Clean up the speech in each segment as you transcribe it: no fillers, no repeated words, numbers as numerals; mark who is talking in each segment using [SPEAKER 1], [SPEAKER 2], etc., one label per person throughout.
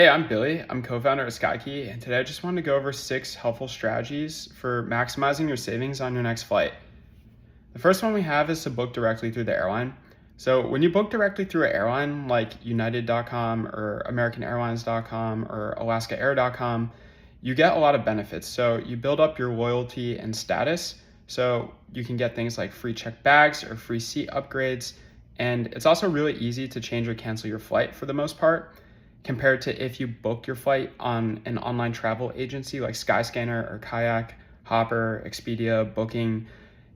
[SPEAKER 1] Hey, I'm Billy. I'm co-founder of SkyKey, and today I just wanted to go over 6 helpful strategies for maximizing your savings on your next flight. The first one we have is to book directly through the airline. So when you book directly through an airline like United.com or AmericanAirlines.com or AlaskaAir.com, you get a lot of benefits. So you build up your loyalty and status. So you can get things like free checked bags or free seat upgrades. And it's also really easy to change or cancel your flight for the most part, compared to if you book your flight on an online travel agency like Skyscanner or Kayak, Hopper, Expedia, Booking.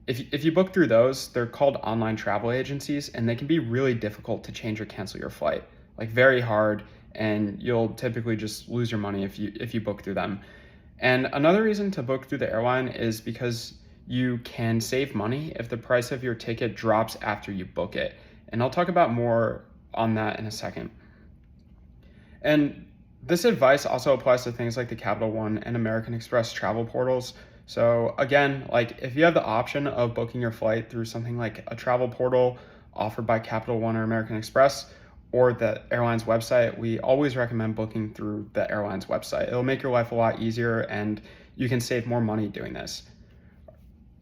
[SPEAKER 1] If you book through those, they're called online travel agencies, and they can be really difficult to change or cancel your flight, like very hard, and you'll typically just lose your money if you book through them. And another reason to book through the airline is because you can save money if the price of your ticket drops after you book it. And I'll talk about more on that in a second. And this advice also applies to things like the Capital One and American Express travel portals. So again, like if you have the option of booking your flight through something like a travel portal offered by Capital One or American Express or the airline's website, we always recommend booking through the airline's website. It'll make your life a lot easier and you can save more money doing this.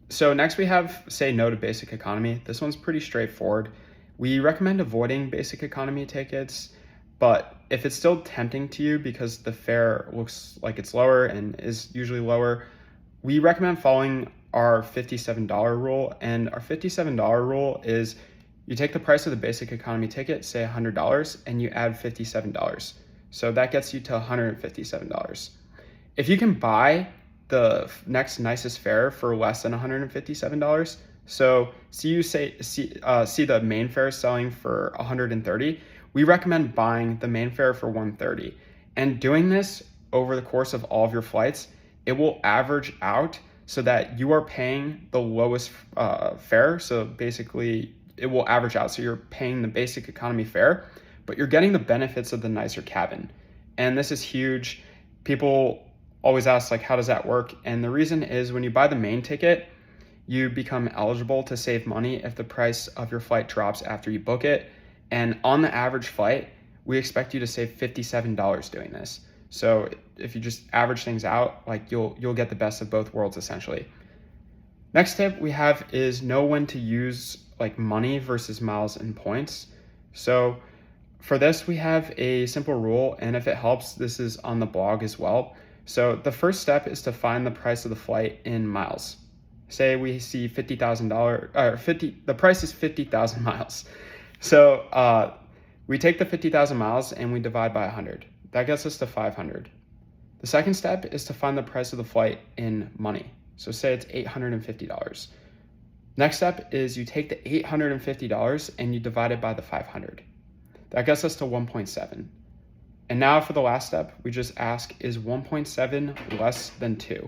[SPEAKER 1] So next we have say no to basic economy. This one's pretty straightforward. We recommend avoiding basic economy tickets, but if it's still tempting to you because the fare looks like it's lower and is usually lower, we recommend following our $57 rule. And our $57 rule is you take the price of the basic economy ticket, say $100, and you add $57. So that gets you to $157. If you can buy the next nicest fare for less than $157, so see the main fare selling for $130, we recommend buying the main fare for $130. And doing this over the course of all of your flights, it will average out so that you are paying the lowest fare. So basically, it will average out. So you're paying the basic economy fare, but you're getting the benefits of the nicer cabin. And this is huge. People always ask, like, how does that work? And the reason is when you buy the main ticket, you become eligible to save money if the price of your flight drops after you book it. And on the average flight, we expect you to save $57 doing this. So if you just average things out, like you'll get the best of both worlds essentially. Next tip we have is know when to use like money versus miles and points. So for this, we have a simple rule, and if it helps, this is on the blog as well. So the first step is to find the price of the flight in miles. Say we see $50,000, the price is 50,000 miles. So we take the 50,000 miles and we divide by 100. That gets us to 500. The second step is to find the price of the flight in money. So say it's $850. Next step is you take the $850 and you divide it by the 500. That gets us to 1.7. And now for the last step, we just ask, is 1.7 less than 2?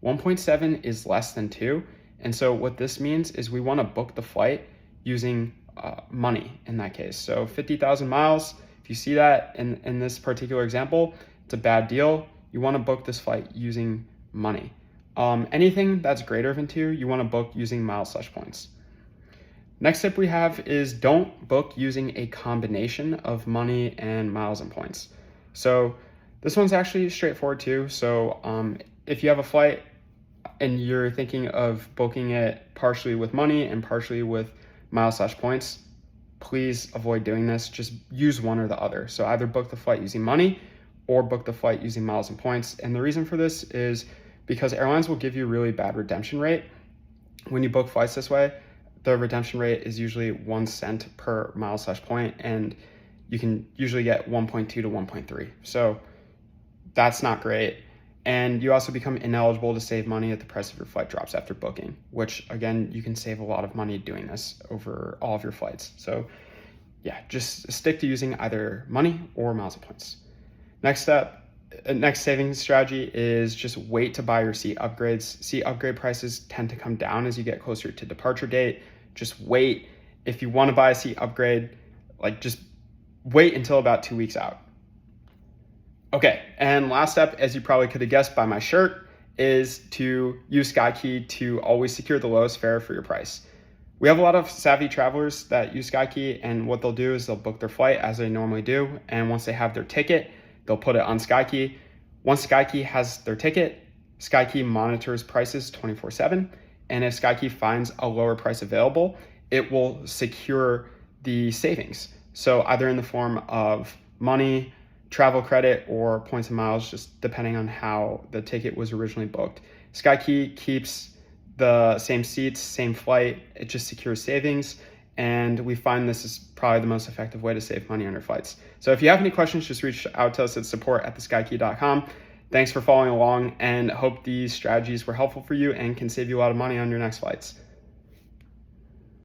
[SPEAKER 1] 1.7 is less than 2. And so what this means is we want to book the flight using money in that case. So 50,000 miles, if you see that in this particular example, it's a bad deal. You want to book this flight using money. Anything that's greater than 2, you want to book using miles/points. Next tip we have is don't book using a combination of money and miles and points. So this one's actually straightforward too. So if you have a flight and you're thinking of booking it partially with money and partially with miles/points, please avoid doing this. Just use one or the other. So either book the flight using money or book the flight using miles and points. And the reason for this is because airlines will give you a really bad redemption rate. When you book flights this way, the redemption rate is usually 1 cent per mile/point, and you can usually get 1.2 to 1.3. So that's not great. And you also become ineligible to save money if the price of your flight drops after booking, which again, you can save a lot of money doing this over all of your flights. So yeah, just stick to using either money or miles and points. Next savings strategy is just wait to buy your seat upgrades. Seat upgrade prices tend to come down as you get closer to departure date. Just wait. If you want to buy a seat upgrade, like just wait until about 2 weeks out. Okay, and last step, as you probably could have guessed by my shirt, is to use SkyKey to always secure the lowest fare for your price. We have a lot of savvy travelers that use SkyKey, and what they'll do is they'll book their flight as they normally do, and once they have their ticket, they'll put it on SkyKey. Once SkyKey has their ticket, SkyKey monitors prices 24/7. And if SkyKey finds a lower price available, it will secure the savings. So either in the form of money, travel credit, or points and miles, just depending on how the ticket was originally booked. SkyKey keeps the same seats, same flight. It just secures savings. And we find this is probably the most effective way to save money on your flights. So if you have any questions, just reach out to us at support@theskykey.com. Thanks for following along, and hope these strategies were helpful for you and can save you a lot of money on your next flights.